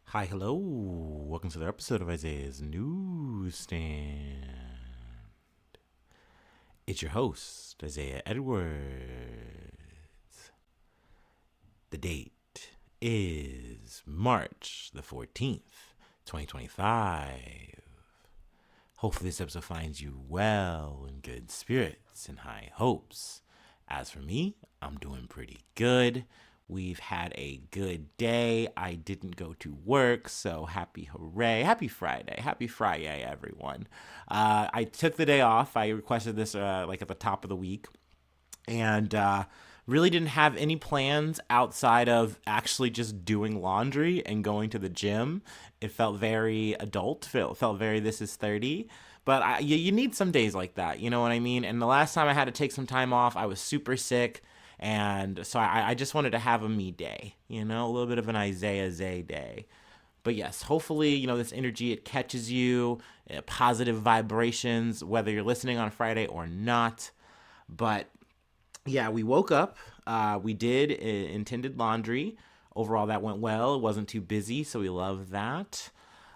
Hi, hello. Welcome to the episode of Isaiah's Newsstand. It's your host, Isaiah Edwards. The date is March the 14th, 2025. Hopefully, this episode finds you well, in good spirits, and high hopes. As for me, I'm doing pretty good. We've had a good day. I didn't go to work, so happy hooray. Happy Friday. Happy Friday, everyone. I took the day off. I requested this like at the top of the week and really didn't have any plans outside of actually just doing laundry and going to the gym. It felt very adult. Felt very this is 30. But you need some days like that, you know what I mean? And the last time I had to take some time off, I was super sick. And so I just wanted to have a me day, a little bit of an Isaiah Zay day. But yes, hopefully, this energy, it catches you, positive vibrations, whether you're listening on Friday or not. But yeah, we woke up. We did intended laundry. Overall, that went well. It wasn't too busy, so we love that.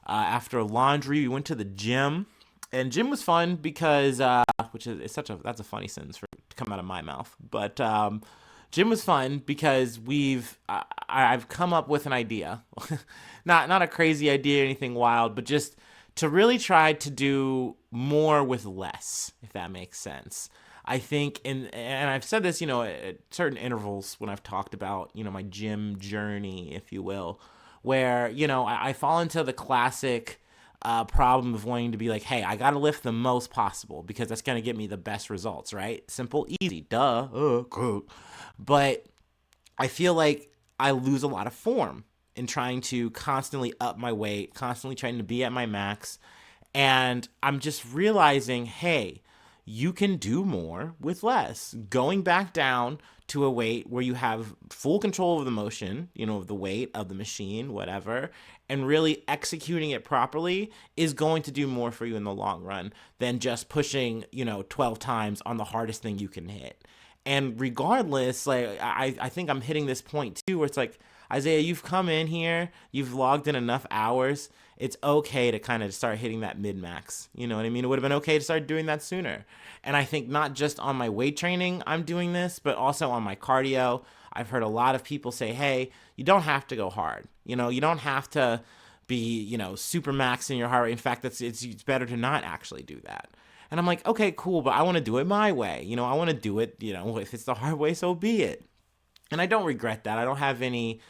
After laundry, we went to the gym, and gym was fun because, which is it's such a that's a funny sentence for to come out of my mouth, but gym was fun because I've come up with an idea, not a crazy idea or anything wild, but just to really try to do more with less, if that makes sense. I think, and I've said this, at certain intervals when I've talked about, my gym journey, if you will, where, I fall into the classic problem of wanting to be like, hey, I got to lift the most possible because that's going to get me the best results, right? Simple, easy, duh. Cool. But I feel like I lose a lot of form in trying to constantly up my weight, constantly trying to be at my max. And I'm just realizing, hey, you can do more with less. Going back down to a weight where you have full control of the motion, of the weight of the machine, whatever, and really executing it properly is going to do more for you in the long run than just pushing, 12 times on the hardest thing you can hit. And regardless, like I think I'm hitting this point too where it's like, Isaiah, you've come in here, you've logged in enough hours. It's okay to kind of start hitting that mid max. You know what I mean? It would have been okay to start doing that sooner. And I think not just on my weight training, I'm doing this, but also on my cardio. I've heard a lot of people say, hey, you don't have to go hard. You don't have to be, super maxing your heart rate. In fact, it's better to not actually do that. And I'm like, okay, cool, but I want to do it my way. I want to do it, if it's the hard way, so be it. And I don't regret that. I don't have any,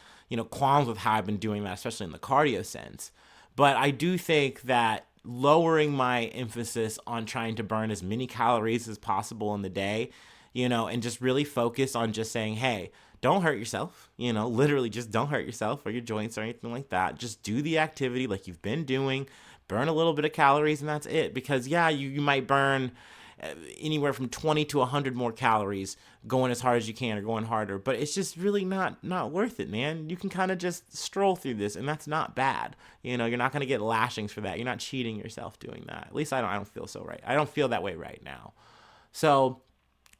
qualms with how I've been doing that, especially in the cardio sense. But I do think that lowering my emphasis on trying to burn as many calories as possible in the day, and just really focus on just saying, hey, don't hurt yourself, literally just don't hurt yourself or your joints or anything like that. Just do the activity like you've been doing, burn a little bit of calories, and that's it. Because, yeah, you might burn anywhere from 20 to 100 more calories going as hard as you can or going harder, but it's just really not worth it, man. You can kind of just stroll through this, and that's not bad. You're not going to get lashings for that. You're not cheating yourself doing that. At least I don't feel so right. I don't feel that way right now. So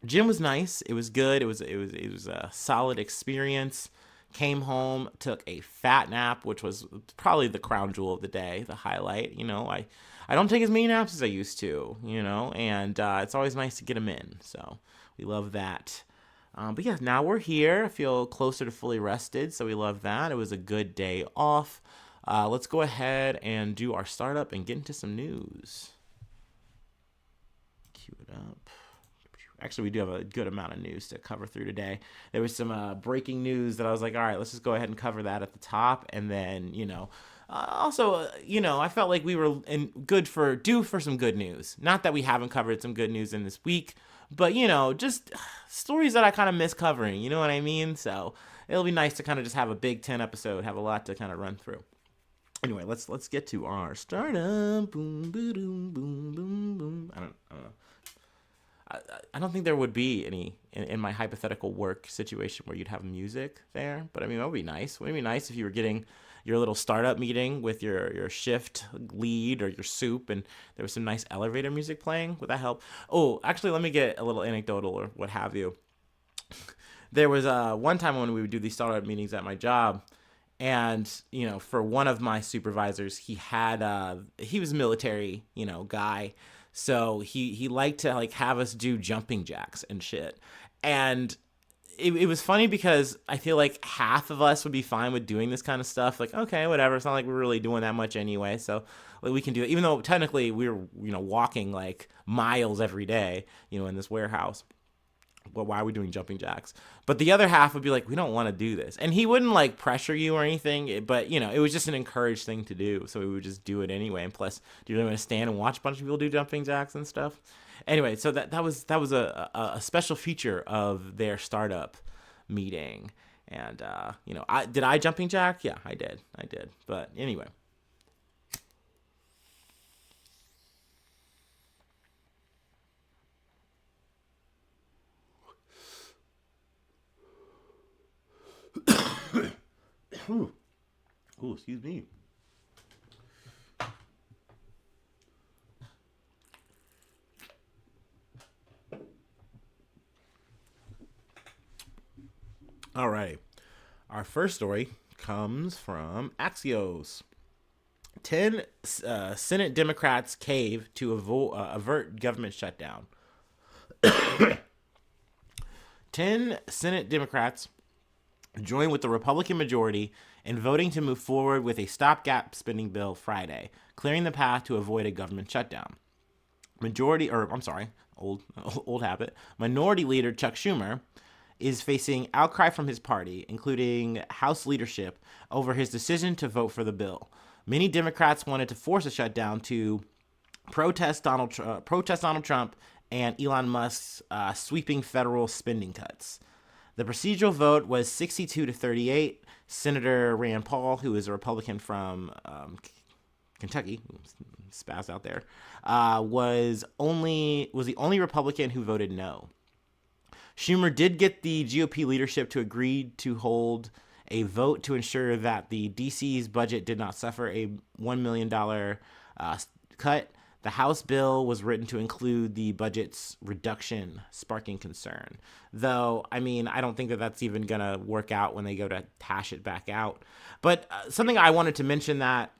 gym was nice. It was good. It was a solid experience. Came home, took a fat nap, which was probably the crown jewel of the day, the highlight. I don't take as many naps as I used to, and it's always nice to get them in. So we love that. But yeah, now we're here. I feel closer to fully rested, so we love that. It was a good day off. Let's go ahead and do our startup and get into some news. Cue it up. Actually, we do have a good amount of news to cover through today. There was some breaking news that I was like, all right, let's just go ahead and cover that at the top. And then, also, I felt like we were due for some good news. Not that we haven't covered some good news in this week, but, just stories that I kind of miss covering. You know what I mean? So it'll be nice to kind of just have a Big Ten episode, have a lot to kind of run through. Anyway, let's get to our startup. Boom, boom, boom, boom, boom. I don't know. I don't think there would be any in my hypothetical work situation where you'd have music there. But I mean, that would be nice. Wouldn't it be nice if you were getting your little startup meeting with your shift lead or your soup and there was some nice elevator music playing? Would that help? Oh, actually, let me get a little anecdotal or what have you. There was one time when we would do these startup meetings at my job, And for one of my supervisors, he was a military guy, so he liked to like have us do jumping jacks and shit. And it was funny because I feel like half of us would be fine with doing this kind of stuff. Like, okay, whatever. It's not like we're really doing that much anyway, so like, we can do it. Even though technically we were, walking like miles every day, in this warehouse. Well, why are we doing jumping jacks? But the other half would be like, we don't want to do this. And he wouldn't like pressure you or anything, but it was just an encouraged thing to do. So we would just do it anyway. And plus, do you really want to stand and watch a bunch of people do jumping jacks and stuff? Anyway, so that was a special feature of their startup meeting. And I jumping jack? Yeah, I did. But anyway. Ooh, excuse me. All right. Our first story comes from Axios. 10 Senate Democrats cave to avert government shutdown. 10 Senate Democrats joined with the Republican majority in voting to move forward with a stopgap spending bill Friday, clearing the path to avoid a government shutdown. Old habit. Minority Leader Chuck Schumer is facing outcry from his party, including House leadership, over his decision to vote for the bill. Many Democrats wanted to force a shutdown to protest Donald Trump and Elon Musk's sweeping federal spending cuts. The procedural vote was 62 to 38. Senator Rand Paul, who is a Republican from Kentucky, spaz out there, was the only Republican who voted no. Schumer did get the GOP leadership to agree to hold a vote to ensure that the DC's budget did not suffer a $1 million cut. The House bill was written to include the budget's reduction, sparking concern. Though, I mean, I don't think that that's even going to work out when they go to hash it back out. But something I wanted to mention that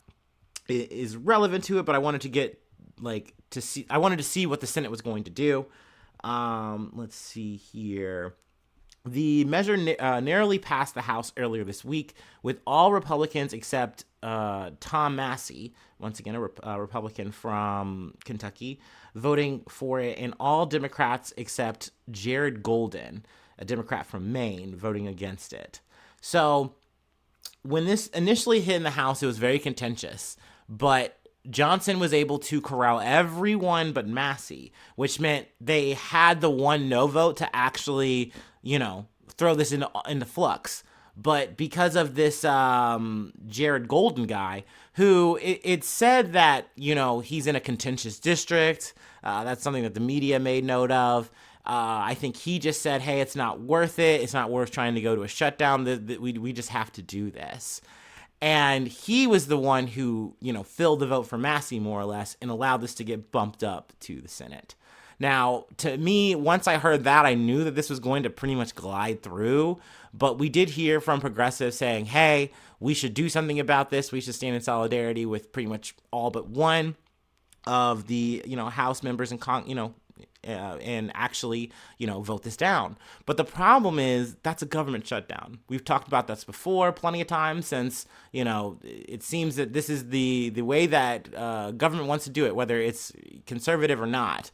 is relevant to it, but I wanted to see what the Senate was going to do. Let's see here. The measure narrowly passed the House earlier this week, with all Republicans except Tom Massey, once again a Republican from Kentucky, voting for it, and all Democrats except Jared Golden, a Democrat from Maine, voting against it. So when this initially hit in the House, it was very contentious, but Johnson was able to corral everyone but Massey, which meant they had the one no vote to actually, throw this into flux. But because of this Jared Golden guy, who it said that, he's in a contentious district. That's something that the media made note of. I think he just said, hey, it's not worth it. It's not worth trying to go to a shutdown. We just have to do this. And he was the one who, filled the vote for Massey, more or less, and allowed this to get bumped up to the Senate. Now, to me, once I heard that, I knew that this was going to pretty much glide through. But we did hear from progressives saying, hey, we should do something about this. We should stand in solidarity with pretty much all but one of the, House members and actually, vote this down. But the problem is that's a government shutdown. We've talked about this before plenty of times since, it seems that this is the way that government wants to do it, whether it's conservative or not,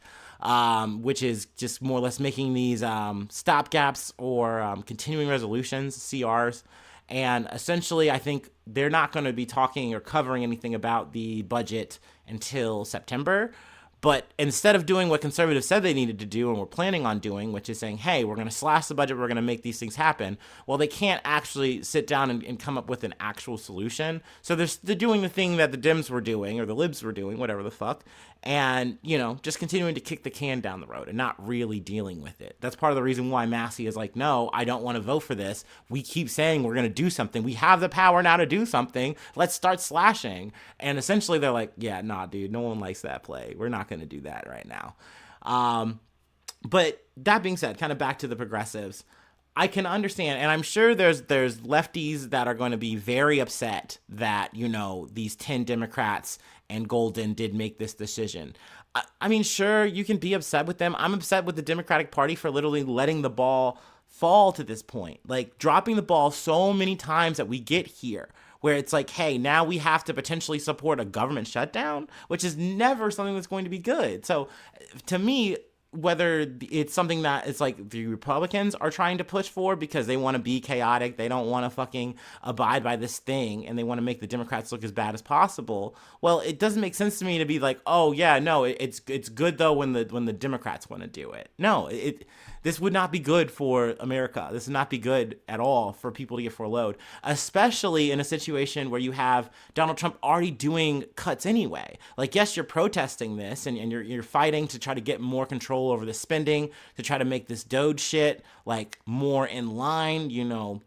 which is just more or less making these stopgaps or continuing resolutions, CRs. And essentially, I think they're not going to be talking or covering anything about the budget until September. But instead of doing what conservatives said they needed to do and were planning on doing, which is saying, hey, we're going to slash the budget, we're going to make these things happen, well, they can't actually sit down and come up with an actual solution. So they're doing the thing that the Dems were doing, or the Libs were doing, whatever the fuck, and, just continuing to kick the can down the road and not really dealing with it. That's part of the reason why Massey is like, no, I don't want to vote for this. We keep saying we're going to do something. We have the power now to do something. Let's start slashing. And essentially they're like, yeah, nah, dude, no one likes that play. We're not going to do that right now. But that being said, kind of back to the progressives, I can understand, and I'm sure there's lefties that are going to be very upset that, you know, these 10 Democrats and Golden did make this decision. I mean, sure, you can be upset with them. I'm upset with the Democratic Party for literally letting the ball fall to this point, like dropping the ball so many times that we get here where it's like, hey, now we have to potentially support a government shutdown, which is never something that's going to be good. So to me, whether it's something that it's like the Republicans are trying to push for because they want to be chaotic, they don't want to fucking abide by this thing, and they want to make the Democrats look as bad as possible. Well, it doesn't make sense to me to be like, oh yeah, no, it's good though when the Democrats want to do it. No, this would not be good for America. This would not be good at all for people to get furloughed, especially in a situation where you have Donald Trump already doing cuts anyway. Like, yes, you're protesting this and you're fighting to try to get more control over the spending, to try to make this Doge shit like more in line, you know,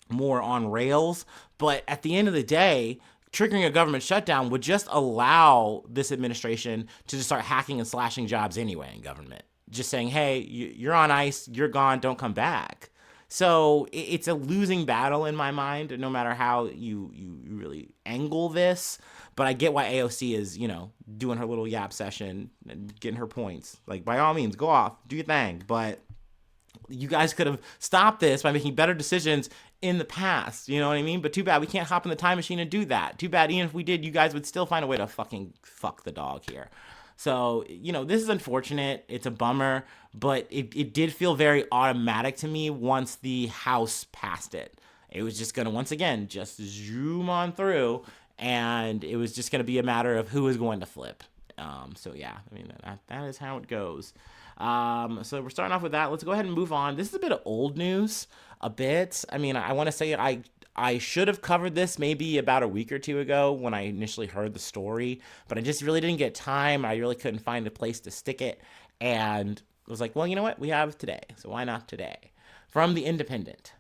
more on rails. But at the end of the day, triggering a government shutdown would just allow this administration to just start hacking and slashing jobs anyway in government. Just saying, hey, you're on ice, you're gone, don't come back. So it's a losing battle in my mind, no matter how you really angle this. But I get why AOC is, you know, doing her little yap session and getting her points. Like, by all means, go off, do your thing. But you guys could have stopped this by making better decisions in the past. You know what I mean? But too bad we can't hop in the time machine and do that. Too bad even if we did, you guys would still find a way to fucking fuck the dog here. So, you know, this is unfortunate. It's a bummer, but it did feel very automatic to me once the House passed it. It was just going to, once again, just zoom on through, and it was just going to be a matter of who is going to flip. So, yeah, I mean, that is how it goes. So we're starting off with that. Let's go ahead and move on. This is a bit of old news, a bit. I mean, I want to say I should have covered this maybe about a week or two ago when I initially heard the story, but I just really didn't get time. I really couldn't find a place to stick it, and I was like, well, you know what? We have today, so why not today? From The Independent.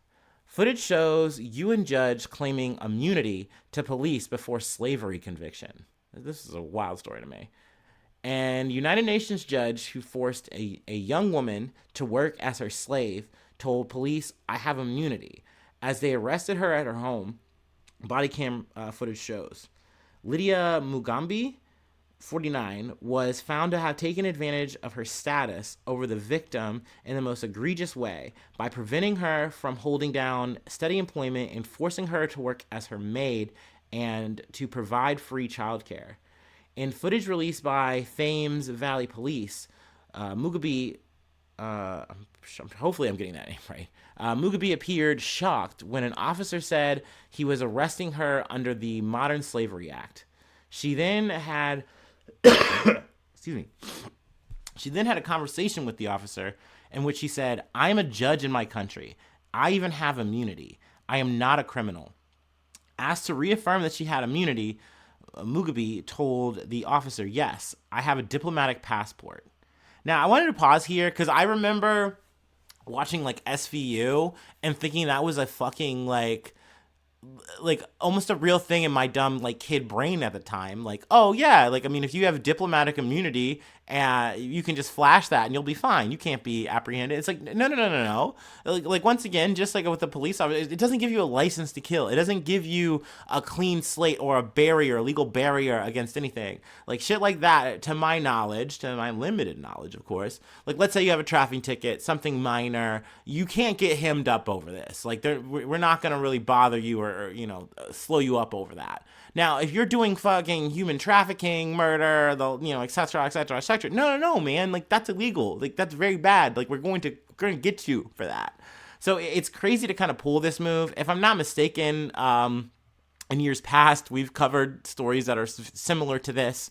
Footage shows UN judge claiming immunity to police before slavery conviction. This is a wild story to me. And United Nations judge who forced a young woman to work as her slave told police, I have immunity, as they arrested her at her home. Body cam footage shows. Lydia Mugambi, 49, was found to have taken advantage of her status over the victim in the most egregious way by preventing her from holding down steady employment and forcing her to work as her maid and to provide free childcare. In footage released by Thames Valley Police, Mugabe, hopefully I'm getting that name right, Mugabe appeared shocked when an officer said he was arresting her under the Modern Slavery Act. She then had, excuse me, she then had a conversation with the officer in which he said, I am a judge in my country. I even have immunity. I am not a criminal. Asked to reaffirm that she had immunity, Mugabe told the officer, yes, I have a diplomatic passport. Now, I wanted to pause here because I remember watching like SVU and thinking that was a fucking like almost a real thing in my dumb like kid brain at the time. Like, oh yeah, like I mean, if you have diplomatic immunity, you can just flash that and you'll be fine. You can't be apprehended. It's like no. Like once again, just like with the police officer, it doesn't give you a license to kill. It doesn't give you a clean slate or a legal barrier against anything. Like shit like that, to my knowledge, to my limited knowledge, of course. Like let's say you have a traffic ticket, something minor, you can't get hemmed up over this. Like we're not gonna really bother you or you know slow you up over that. Now, if you're doing fucking human trafficking, murder, et cetera, et cetera, et cetera, no, man, like that's illegal. Like that's very bad. Like we're going to get you for that. So it's crazy to kind of pull this move. If I'm not mistaken, in years past, we've covered stories that are similar to this,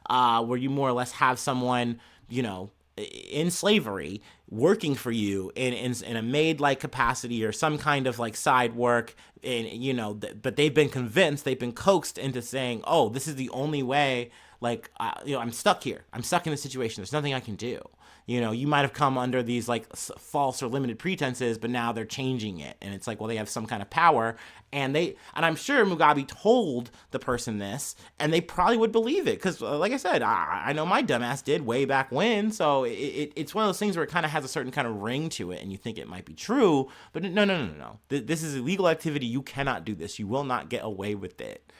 where you more or less have someone, you know, in slavery working for you in a maid-like capacity or some kind of like side work, and you know, but they've been convinced, they've been coaxed into saying, oh, this is the only way Like, I'm stuck here. I'm stuck in this situation. There's nothing I can do. You might have come under these like false or limited pretenses, but now they're changing it. And it's like, well, they have some kind of power. And I'm sure Mugabe told the person this, and they probably would believe it. Because, like I said, I know my dumbass did way back when. So it's one of those things where it kind of has a certain kind of ring to it, and you think it might be true. But no. This is illegal activity. You cannot do this. You will not get away with it.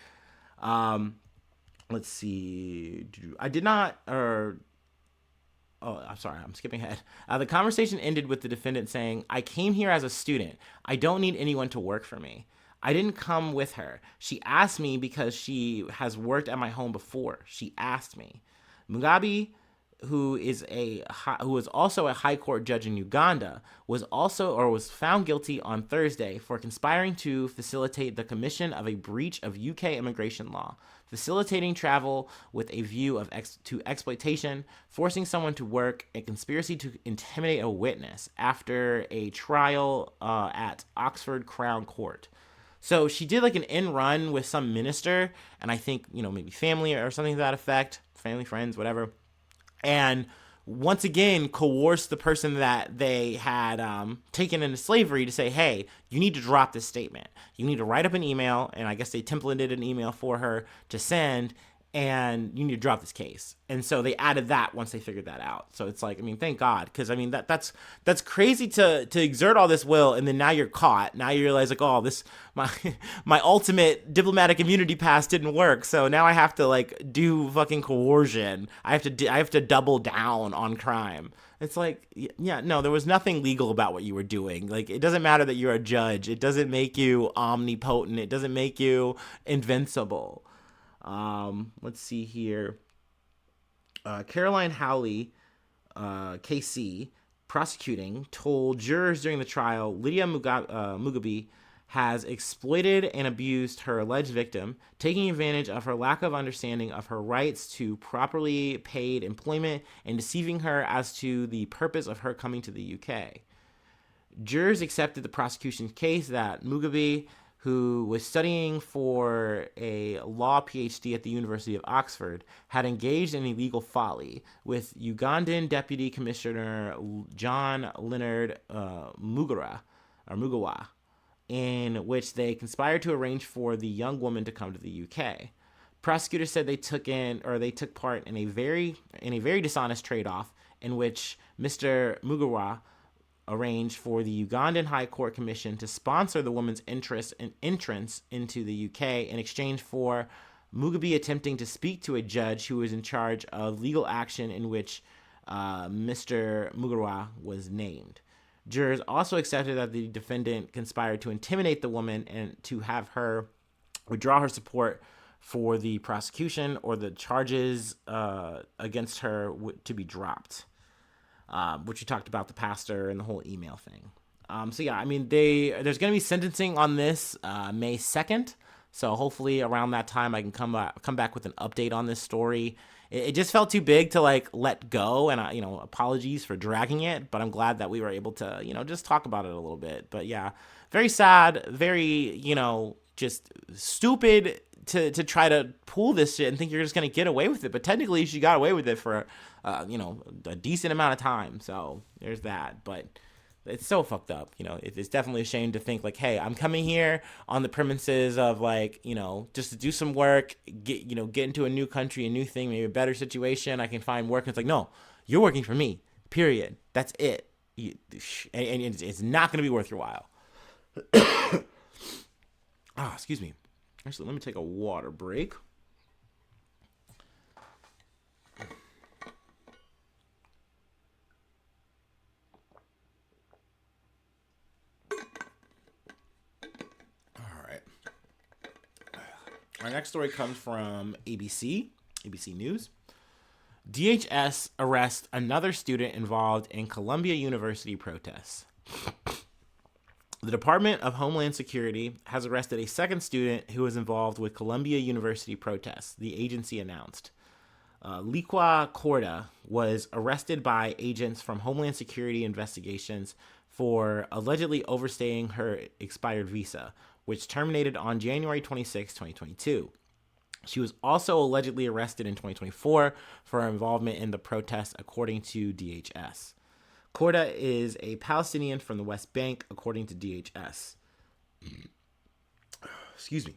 Let's see. I did not, I'm sorry, I'm skipping ahead. The conversation ended with the defendant saying, "I came here as a student. I don't need anyone to work for me. I didn't come with her. She asked me because she has worked at my home before. She asked me." Mugabe, who is also a high court judge in Uganda, was found guilty on Thursday for conspiring to facilitate the commission of a breach of UK immigration law, facilitating travel with a view to exploitation, forcing someone to work, a conspiracy to intimidate a witness after a trial at Oxford Crown Court. So she did like an end run with some minister, and I think, maybe family or something to that effect, family, friends, whatever. And once again, coerced the person that they had taken into slavery to say, hey, you need to drop this statement. You need to write up an email, and I guess they templated an email for her to send, and you need to drop this case. And so they added that once they figured that out. So it's like, thank God, because that's crazy to exert all this will, and then now you're caught. Now you realize, like, oh, this my ultimate diplomatic immunity pass didn't work. So now I have to like do fucking coercion. I have to double down on crime. It's like, yeah, no, there was nothing legal about what you were doing. Like, it doesn't matter that you're a judge. It doesn't make you omnipotent. It doesn't make you invincible. Let's see here. Caroline Howley, KC, prosecuting, told jurors during the trial Lydia Mugabe has exploited and abused her alleged victim, taking advantage of her lack of understanding of her rights to properly paid employment and deceiving her as to the purpose of her coming to the UK. Jurors accepted the prosecution's case that Mugabe, who was studying for a law PhD at the University of Oxford, had engaged in illegal folly with Ugandan Deputy Commissioner John Leonard Mugawa, in which they conspired to arrange for the young woman to come to the UK. Prosecutors said they took part in a very dishonest trade-off in which Mr. Mugawa arranged for the Ugandan High Court Commission to sponsor the woman's entrance into the UK in exchange for Mugabe attempting to speak to a judge who was in charge of legal action in which Mr. Mugawa was named. Jurors also accepted that the defendant conspired to intimidate the woman and to have her withdraw her support for the prosecution or the charges against her to be dropped. Which we talked about, the pastor and the whole email thing. So yeah, there's going to be sentencing on this May 2nd. So hopefully around that time I can come back with an update on this story. It just felt too big to like let go, and apologies for dragging it, but I'm glad that we were able to just talk about it a little bit. But yeah, very sad, very just stupid to try to pull this shit and think you're just gonna get away with it. But technically, she got away with it for a decent amount of time. So there's that. But it's so fucked up. It's definitely a shame to think like, hey, I'm coming here on the premises of like, just to do some work, get into a new country, a new thing, maybe a better situation. I can find work. And it's like, no, you're working for me, period. That's it. And it's not going to be worth your while. Excuse me. Actually, let me take a water break. Our next story comes from ABC News. DHS arrests another student involved in Columbia University protests. The Department of Homeland Security has arrested a second student who was involved with Columbia University protests, the agency announced. Liqua Corda was arrested by agents from Homeland Security investigations for allegedly overstaying her expired visa, which terminated on January 26, 2022. She was also allegedly arrested in 2024 for her involvement in the protests, according to DHS. Korda is a Palestinian from the West Bank, according to DHS. Excuse me.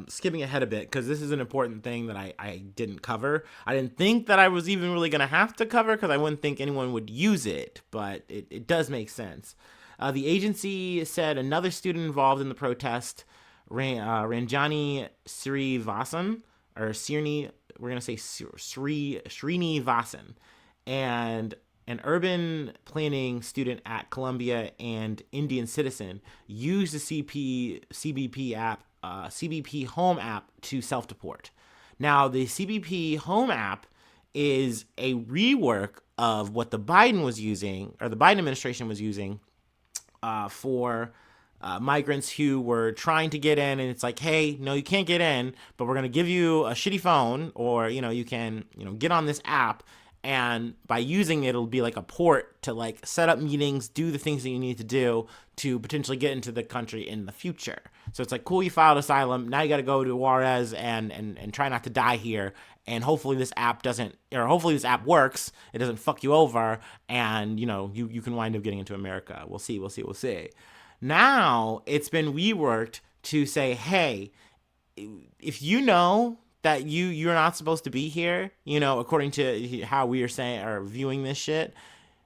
Skipping ahead a bit, because this is an important thing that I didn't cover. I didn't think that I was even really going to have to cover, because I wouldn't think anyone would use it, but it does make sense. The agency said another student involved in the protest, Ranjani Srivasan, or Srini, we're going to say Srinivasan, and an urban planning student at Columbia and Indian citizen, used the CBP app, CBP Home app to self-deport. Now, the CBP Home app is a rework of what the Biden was using, or the Biden administration was using, for migrants who were trying to get in, and it's like, hey, no, you can't get in, but we're going to give you a shitty phone, or, you can, get on this app, and by using it, it'll be like a port to like set up meetings, do the things that you need to do to potentially get into the country in the future. So it's like, cool, you filed asylum. Now you got to go to Juarez and try not to die here. And hopefully this app works. It doesn't fuck you over. And, you can wind up getting into America. We'll see. Now it's been reworked to say, hey, if you know that you're not supposed to be here, according to how we are saying or viewing this shit,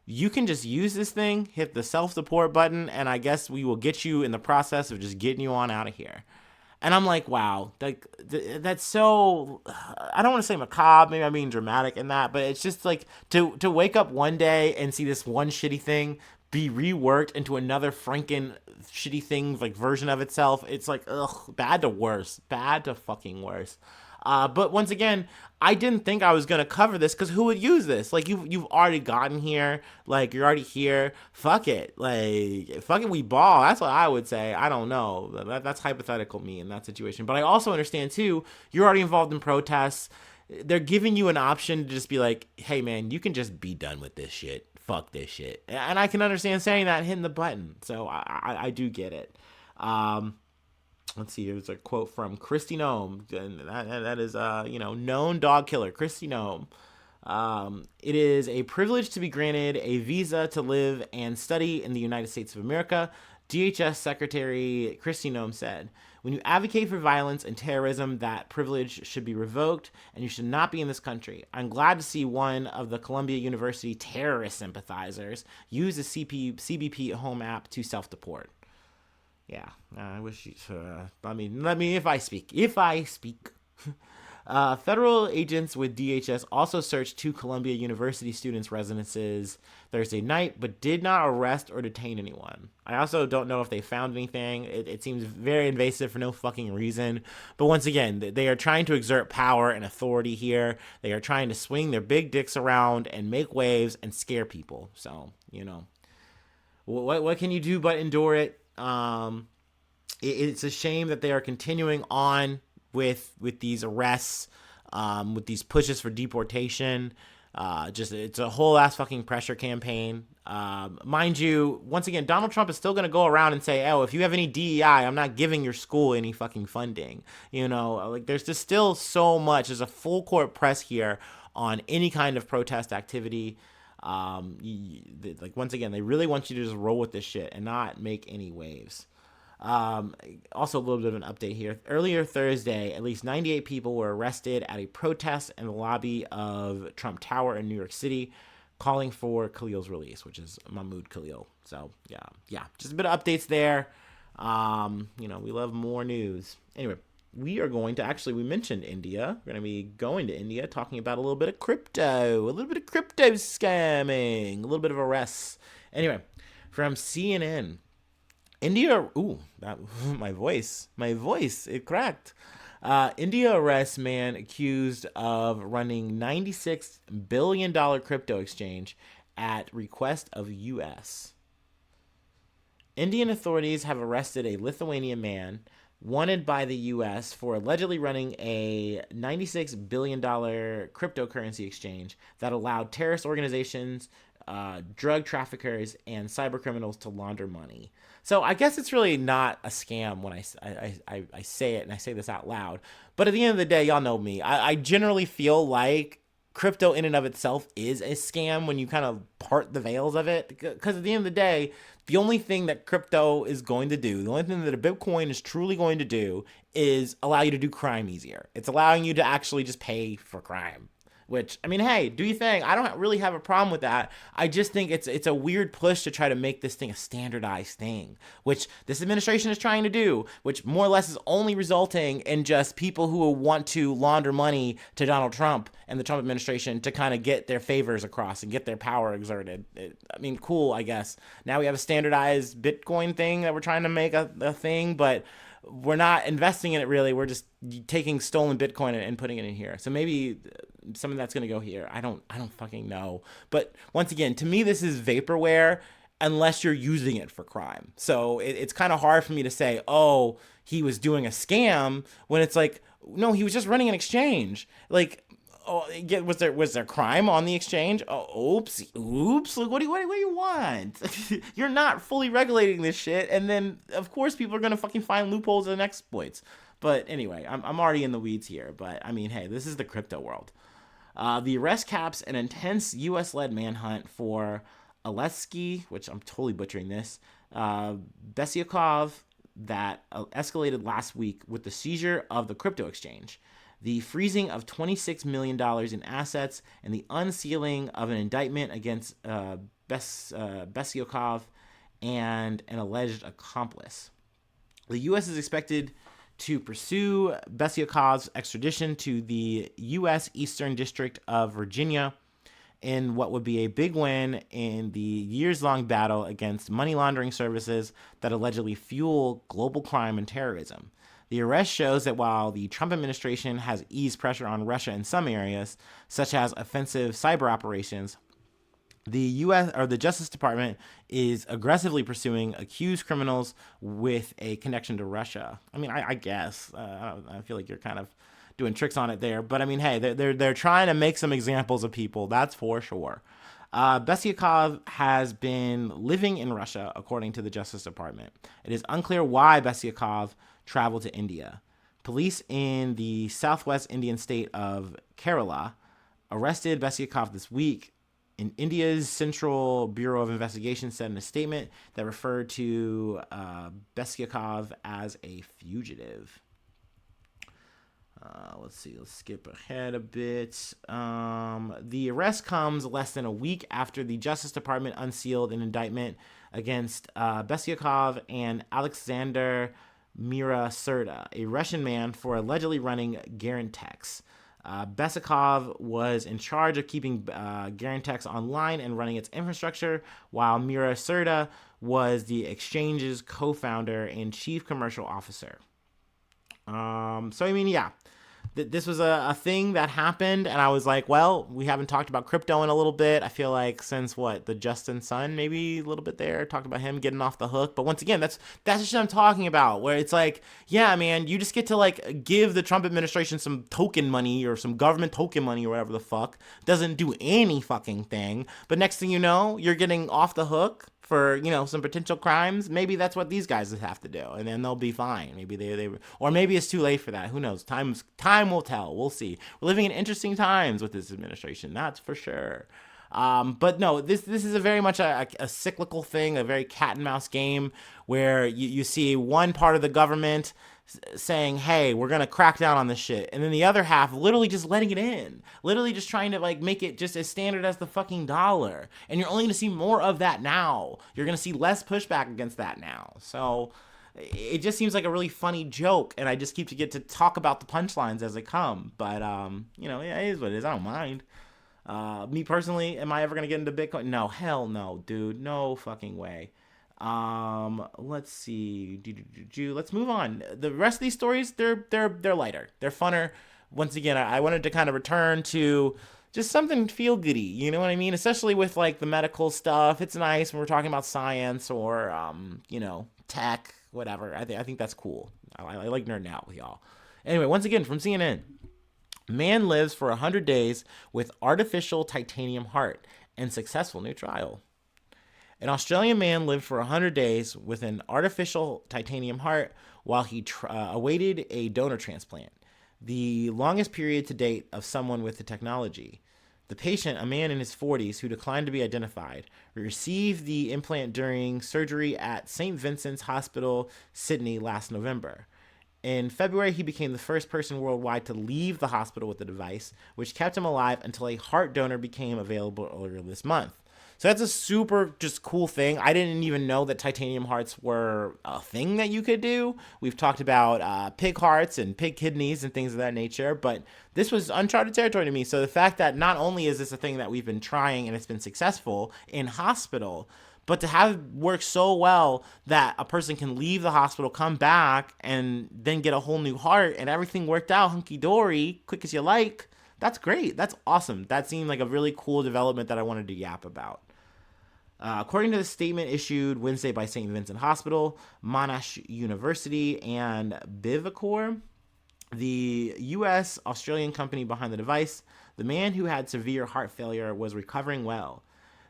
you can just use this thing, hit the self-deport button, and I guess we will get you in the process of just getting you on out of here. And I'm like, wow, that's so, I don't want to say macabre, maybe I'm being dramatic in that, but it's just like to wake up one day and see this one shitty thing be reworked into another franken shitty thing, like version of itself. It's like, ugh, bad to fucking worse. But once again, I didn't think I was going to cover this, because who would use this? Like, you've already gotten here. Like, you're already here. Fuck it. Like, fuck it, we ball. That's what I would say. I don't know. That's hypothetical me in that situation. But I also understand, too, you're already involved in protests. They're giving you an option to just be like, hey, man, you can just be done with this shit. Fuck this shit. And I can understand saying that and hitting the button. So I do get it. Let's see, here's a quote from Kristi Noem, and that is, known dog killer, Kristi Noem. It is a privilege to be granted a visa to live and study in the United States of America, DHS Secretary Kristi Noem said. When you advocate for violence and terrorism, that privilege should be revoked, and you should not be in this country. I'm glad to see one of the Columbia University terrorist sympathizers use the CBP Home app to self-deport. Yeah, I wish you. Let me. If I speak. Federal agents with DHS also searched two Columbia University students' residences Thursday night, but did not arrest or detain anyone. I also don't know if they found anything. It seems very invasive for no fucking reason. But once again, they are trying to exert power and authority here. They are trying to swing their big dicks around and make waves and scare people. So, what can you do but endure it? It's a shame that they are continuing on with these arrests, with these pushes for deportation. It's a whole ass fucking pressure campaign. Mind you, once again, Donald Trump is still going to go around and say, oh, if you have any DEI, I'm not giving your school any fucking funding. There's just still so much. There's a full court press here on any kind of protest activity. Once again, they really want you to just roll with this shit and not make any waves. Also, a little bit of an update here. Earlier Thursday, at least 98 people were arrested at a protest in the lobby of Trump Tower in New York City, calling for Khalil's release, which is Mahmoud Khalil. So, yeah, just a bit of updates there. We love more news. Anyway, we mentioned India. We're going to be going to India, talking about a little bit of crypto scamming, a little bit of arrests. Anyway, from CNN, India, my voice, it cracked. India arrests man accused of running $96 billion crypto exchange at request of U.S. Indian authorities have arrested a Lithuanian man wanted by the U.S. for allegedly running a $96 billion cryptocurrency exchange that allowed terrorist organizations drug traffickers and cyber criminals to launder money. So I guess it's really not a scam when I say it and I say this out loud. But at the end of the day, y'all know me. I generally feel like crypto in and of itself is a scam when you kind of part the veils of it. Because at the end of the day, the only thing that crypto is going to do, the only thing that a Bitcoin is truly going to do is allow you to do crime easier. It's allowing you to actually just pay for crime. Which, I mean, hey, do you think? I don't really have a problem with that. I just think it's a weird push to try to make this thing a standardized thing, which this administration is trying to do, which more or less is only resulting in just people who want to launder money to Donald Trump and the Trump administration to kind of get their favors across and get their power exerted. I mean, cool, I guess. Now we have a standardized Bitcoin thing that we're trying to make a thing, but we're not investing in it really. We're just taking stolen Bitcoin and putting it in here. So maybe some of that's going to go here. I don't fucking know. But once again, to me, this is vaporware unless you're using it for crime. So it's kind of hard for me to say, oh, he was doing a scam when it's like, no, he was just running an exchange. Like, oh, was there crime on the exchange? Oh, oops. Look, what do you want? You're not fully regulating this shit, and then of course people are gonna fucking find loopholes and exploits. But anyway, I'm already in the weeds here. But I mean, hey, this is the crypto world. The arrest caps an intense U.S.-led manhunt for Alesky, which I'm totally butchering this, Besyakov, that escalated last week with the seizure of the crypto exchange, the freezing of $26 million in assets, and the unsealing of an indictment against Besyakov and an alleged accomplice. The U.S. is expected to pursue Besyakov's extradition to the U.S. Eastern District of Virginia in what would be a big win in the years-long battle against money laundering services that allegedly fuel global crime and terrorism. The arrest shows that while the Trump administration has eased pressure on Russia in some areas, such as offensive cyber operations, the U.S. or the Justice Department is aggressively pursuing accused criminals with a connection to Russia. I mean, I guess I feel like you're kind of doing tricks on it there, but I mean, hey, they're trying to make some examples of people. That's for sure. Besyakov has been living in Russia, according to the Justice Department. It is unclear why Besyakov traveled to India. Police in the southwest Indian state of Kerala arrested Besyakov this week. In India's Central Bureau of Investigation said in a statement that referred to Besyakov as a fugitive. Let's see. Let's skip ahead a bit. The arrest comes less than a week after the Justice Department unsealed an indictment against Besyakov and Alexander Mira Serda, a Russian man, for allegedly running Garantex. Besyakov was in charge of keeping Garantex online and running its infrastructure, while Mira Serda was the exchange's co-founder and chief commercial officer. So, I mean, yeah, this was a thing that happened, and I was like, well, we haven't talked about crypto in a little bit. I feel like since the Justin Sun, maybe a little bit there, talked about him getting off the hook. But once again, that's the shit I'm talking about, where it's like, yeah, man, you just get to like give the Trump administration some token money or some government token money or whatever the fuck. Doesn't do any fucking thing. But next thing you know, you're getting off the hook for, some potential crimes. Maybe that's what these guys have to do, and then they'll be fine. Maybe they or maybe it's too late for that. Who knows? Time will tell. We'll see. We're living in interesting times with this administration, that's for sure. But no, this is a very much a cyclical thing, a very cat and mouse game where you see one part of the government saying, hey, we're going to crack down on this shit. And then the other half literally just letting it in, literally just trying to like make it just as standard as the fucking dollar. And you're only going to see more of that now. You're going to see less pushback against that now. So it just seems like a really funny joke. And I just keep to get to talk about the punchlines as they come. But, yeah, it is what it is. I don't mind. Me personally, am I ever going to get into Bitcoin? No, hell no, dude. No fucking way. Let's see. Let's move on. The rest of these stories, they're lighter. They're funner. Once again, I wanted to kind of return to just something feel goody. You know what I mean? Especially with like the medical stuff. It's nice when we're talking about science or tech, whatever. I think that's cool. I like nerding out with y'all. Anyway, once again from CNN. Man lives for 100 days with artificial titanium heart. and successful new trial. An Australian man lived for 100 days with an artificial titanium heart while he awaited a donor transplant, the longest period to date of someone with the technology. The patient, a man in his 40s who declined to be identified, received the implant during surgery at St. Vincent's Hospital, Sydney, last November. In February, he became the first person worldwide to leave the hospital with the device, which kept him alive until a heart donor became available earlier this month. So that's a super just cool thing. I didn't even know that titanium hearts were a thing that you could do. We've talked about pig hearts and pig kidneys and things of that nature, but this was uncharted territory to me. So the fact that not only is this a thing that we've been trying and it's been successful in hospital, but to have worked so well that a person can leave the hospital, come back, and then get a whole new heart, and everything worked out hunky-dory, quick as you like, that's great. That's awesome. That seemed like a really cool development that I wanted to yap about. According to the statement issued Wednesday by St. Vincent Hospital, Monash University, and Bivacor, the U.S. Australian company behind the device, the man who had severe heart failure was recovering well.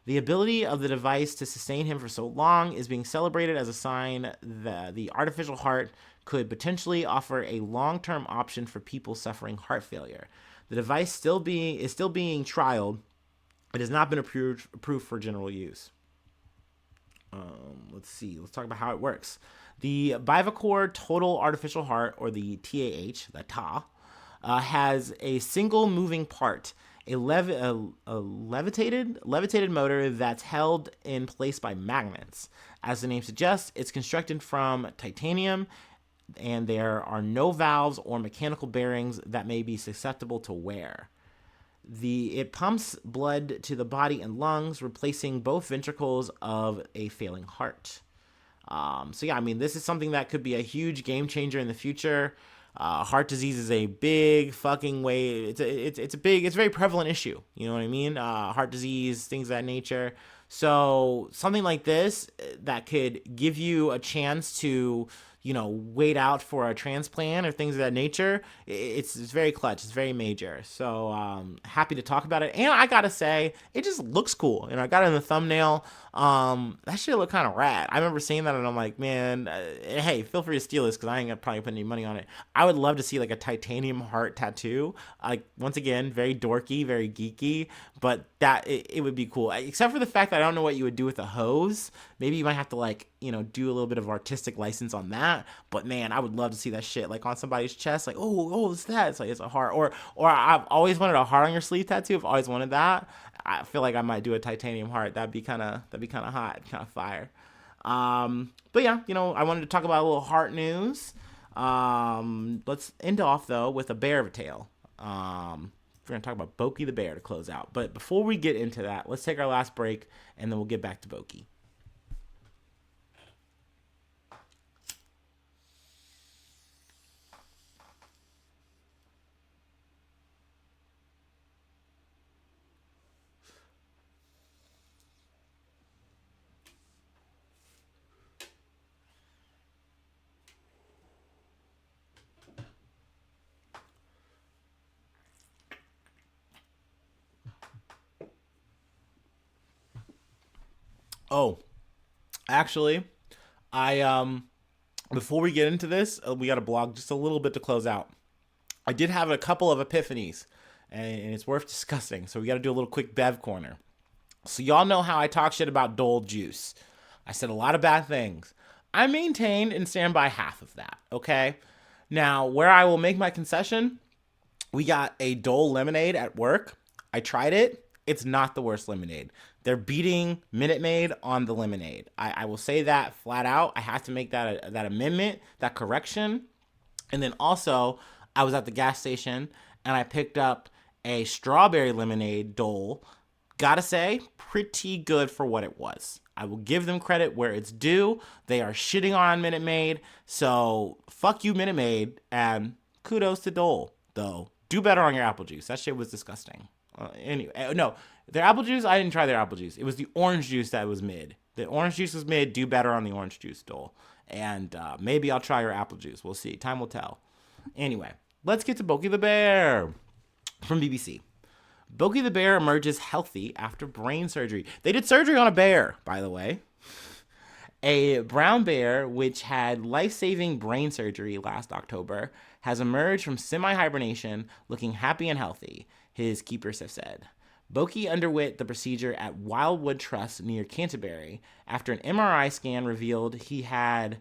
The ability of the device to sustain him for so long is being celebrated as a sign that the artificial heart could potentially offer a long-term option for people suffering heart failure. The device is still being trialed. It has not been approved for general use. Let's see. Let's talk about how it works. The Bivacor Total Artificial Heart, or the TAH, the TA, has a single moving part, a levitated motor that's held in place by magnets. As the name suggests, it's constructed from titanium, and there are no valves or mechanical bearings that may be susceptible to wear. It pumps blood to the body and lungs, replacing both ventricles of a failing heart. So yeah, I mean, this is something that could be a huge game changer in the future. Heart disease is a big fucking way. It's a very prevalent issue. You know what I mean? Heart disease, things of that nature. So something like this that could give you a chance to, wait out for a transplant or things of that nature, it's very clutch. It's very major. So happy to talk about it. And I gotta say, it just looks cool. I got it in the thumbnail. That shit look kind of rad. I remember seeing that and I'm like, man, hey, feel free to steal this because I ain't gonna probably put any money on it. I would love to see like a titanium heart tattoo. Like, once again, very dorky, very geeky, but that it would be cool. Except for the fact that I don't know what you would do with a hose. Maybe you might have to do a little bit of artistic license on that. But man, I would love to see that shit like on somebody's chest. Like, oh, it's that. It's like it's a heart. Or I've always wanted a heart on your sleeve tattoo. I've always wanted that. I feel like I might do a titanium heart. That'd be kind of hot, kind of fire. But yeah, I wanted to talk about a little heart news. Let's end off though with a bear of a tale. We're gonna talk about Boki the bear to close out. But before we get into that, let's take our last break and then we'll get back to Boki. Oh, actually, I before we get into this, we got to blog just a little bit to close out. I did have a couple of epiphanies, and it's worth discussing. So we got to do a little quick Bev corner. So y'all know how I talk shit about Dole juice. I said a lot of bad things. I maintained and stand by half of that. Okay. Now, where I will make my concession, we got a Dole lemonade at work. I tried it. It's not the worst lemonade. They're beating Minute Maid on the lemonade. I will say that flat out. I have to make that amendment, that correction. And then also, I was at the gas station and I picked up a strawberry lemonade Dole. Gotta say, pretty good for what it was. I will give them credit where it's due. They are shitting on Minute Maid. So, fuck you, Minute Maid. And kudos to Dole, though. Do better on your apple juice. That shit was disgusting. Anyway, no, their apple juice, I didn't try their apple juice. It was the orange juice that was mid. The orange juice was mid. Do better on the orange juice, Dole. And maybe I'll try your apple juice. We'll see. Time will tell. Anyway, let's get to Boki the Bear from BBC. Boki the bear emerges healthy after brain surgery. They did surgery on a bear, by the way. A brown bear, which had life-saving brain surgery last October, has emerged from semi-hibernation looking happy and healthy, his keepers have said. Boki underwent the procedure at Wildwood Trust near Canterbury after an MRI scan revealed he had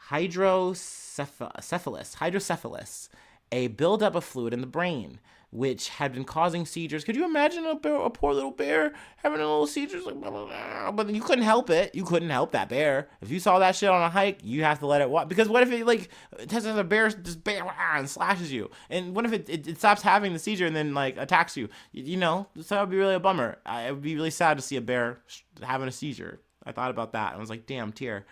hydrocephalus, a buildup of fluid in the brain, which had been causing seizures. Could you imagine a poor little bear having a little seizures? Like, blah, blah, blah. But you couldn't help it. You couldn't help that bear. If you saw that shit on a hike, you have to let it walk. Because what if it, like, has a bear just bam, and slashes you? And what if it stops having the seizure and then, like, attacks you? You know? So that would be really a bummer. It would be really sad to see a bear having a seizure. I thought about that. I was like, damn, tear.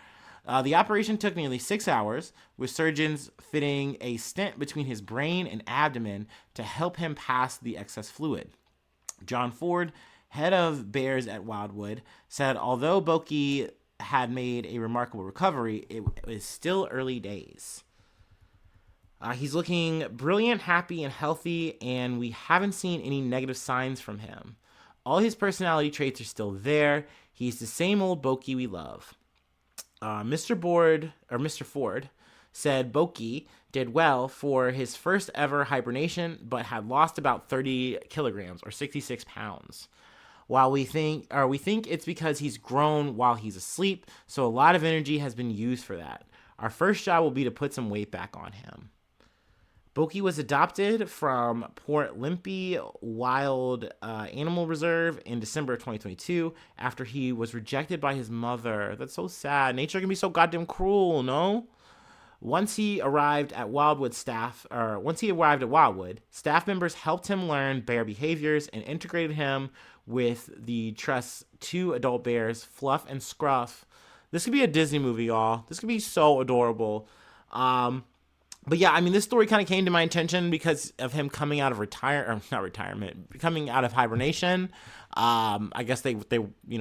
The operation took nearly 6 hours, with surgeons fitting a stent between his brain and abdomen to help him pass the excess fluid. John Ford, head of bears at Wildwood, said although Boki had made a remarkable recovery, it was still early days. He's looking brilliant, happy, and healthy, and we haven't seen any negative signs from him. All his personality traits are still there. He's the same old Boki we love. Mr. Ford said Boki did well for his first ever hibernation, but had lost about 30 kilograms or 66 pounds. While we think it's because he's grown while he's asleep, so a lot of energy has been used for that. Our first job will be to put some weight back on him. Boki was adopted from Port Limpy Wild Animal Reserve in December of 2022 after he was rejected by his mother. That's so sad. Nature can be so goddamn cruel, no? Once he arrived at Wildwood, staff members helped him learn bear behaviors and integrated him with the trust's 2 adult bears, Fluff and Scruff. This could be a Disney movie, y'all. This could be so adorable. But yeah, I mean, this story kind of came to my attention because of him coming out of coming out of hibernation. I guess they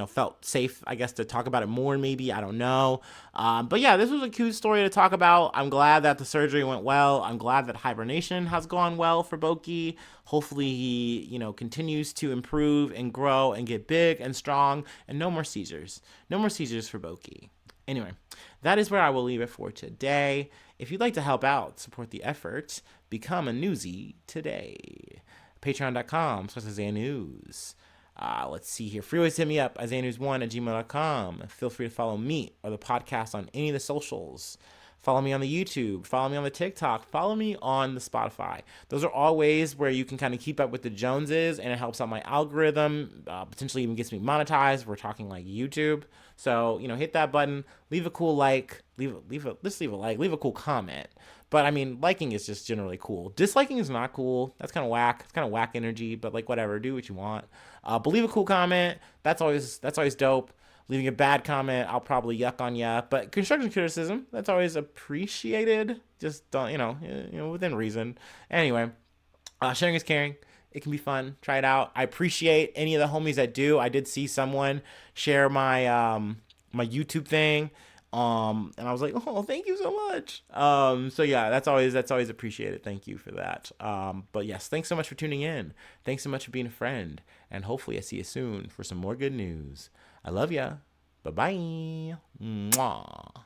felt safe, I guess, to talk about it more, maybe. I don't know. But yeah, this was a cute story to talk about. I'm glad that the surgery went well. I'm glad that hibernation has gone well for Boki. Hopefully he, continues to improve and grow and get big and strong, and no more seizures. No more seizures for Boki. Anyway, that is where I will leave it for today. If you'd like to help out, support the effort, become a newsie today. Patreon.com/IsaiahNews. Let's see here. Free ways to hit me up, IsaiahNews1@gmail.com. Feel free to follow me or the podcast on any of the socials. Follow me on the YouTube. Follow me on the TikTok. Follow me on the Spotify. Those are all ways where you can kind of keep up with the Joneses, and it helps out my algorithm. Potentially even gets me monetized. We're talking like YouTube. So, hit that button. Leave a cool like. Leave a like. Leave a cool comment. But I mean, liking is just generally cool. Disliking is not cool. That's kind of whack. It's kind of whack energy. But like, whatever. Do what you want. But leave a cool comment. That's always dope. Leaving a bad comment, I'll probably yuck on ya. But constructive criticism, that's always appreciated. Just don't, within reason. Anyway, sharing is caring. It can be fun. Try it out. I appreciate any of the homies that do. I did see someone share my my YouTube thing, and I was like, oh, thank you so much. So yeah, that's always appreciated. Thank you for that. But yes, thanks so much for tuning in. Thanks so much for being a friend, and hopefully I see you soon for some more good news. I love ya. Bye-bye. Mwah.